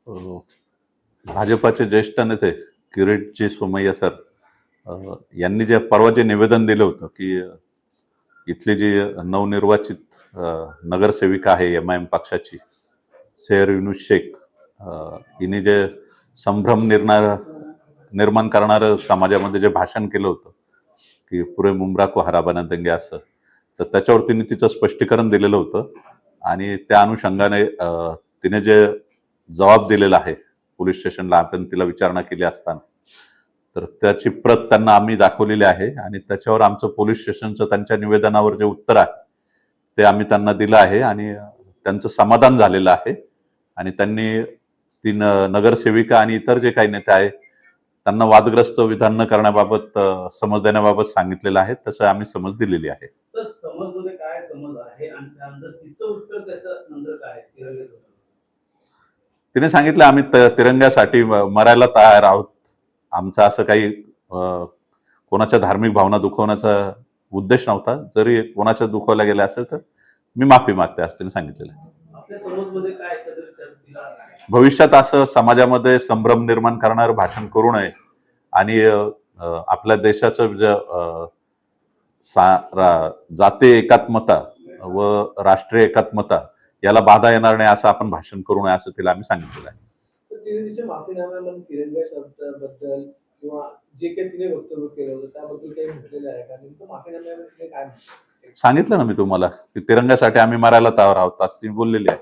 अ, भाजपाचे ज्येष्ठ नेते किरीटजी सोमय्या सर यांनी जे परवा जे निवेदन दिलं होतं की इथली जी नवनिर्वाचित नगरसेविका आहे एम-आय-एम पक्षाची सैर युनुस शेख हिने जे संभ्रम निर्माण करणारं समाजामध्ये जे भाषण केलं होतं की पुरे मुंब्रा को हरा बना देंगे असं, तर त्याच्यावर तिने तिचं स्पष्टीकरण दिलेलं होतं. आणि त्या अनुषंगाने तिने जे जबाब दिलेला आहे पोलीस स्टेशनला आपण तिला विचारणा केली असताना, तर त्याची प्रत त्यांना आम्ही दाखवलेली आहे आणि त्याच्यावर आमचं पोलीस स्टेशनचं त्यांच्या निवेदनावर जे उत्तर आहे ते आम्ही त्यांना दिलं आहे आणि त्यांचं समाधान झालेलं आहे. आणि त्यांनी ती नगरसेविका आणि इतर जे काही नेते आहेत त्यांना वादग्रस्त विधान न करण्याबाबत समज देण्याबाबत सांगितलेलं आहे. तसं आम्ही समज दिलेली आहे. तर समजमध्ये काय समज आहे आणि त्यानंतर तिचं उत्तर त्याच्यानंतर काय तिरंग्याचं? तिने सांगितलं आम्ही तिरंग्यासाठी मरायला तयार आहोत. आमचं असं काही कोणाच्या धार्मिक भावना दुखवण्याचा उद्देश नव्हता. जरी कोणाच्या दुखवल्या गेल्या असेल तर मी माफी मागते असं तिने सांगितलेलं आहे. आपल्या समजमध्ये काय एकत्रित तिला भविष्यात असं समाजामध्ये संभ्रम निर्माण करणारं भाषण करू नये आणि आपल्या देशाचं जे जातीय एकात्मता व राष्ट्रीय एकात्मता याला बाधा येणार नाही असं आपण भाषण करू नये असं तिला आम्ही सांगितलेलं आहे. तर तिने तिच्या माफीनाम्यामध्ये तिरंगा शब्दाबद्दल किंवा जे काही तिने वक्तव्य केलं होतं त्याबद्दल काही म्हटलेलं आहे का? नेमकं माफीनाम्यामध्ये तिने काय म्हटलं? सांगितलं ना मी तुम्हाला की तिरंग्यासाठी आम्ही मरायला तयार आहोत असं ती बोललेली आहे.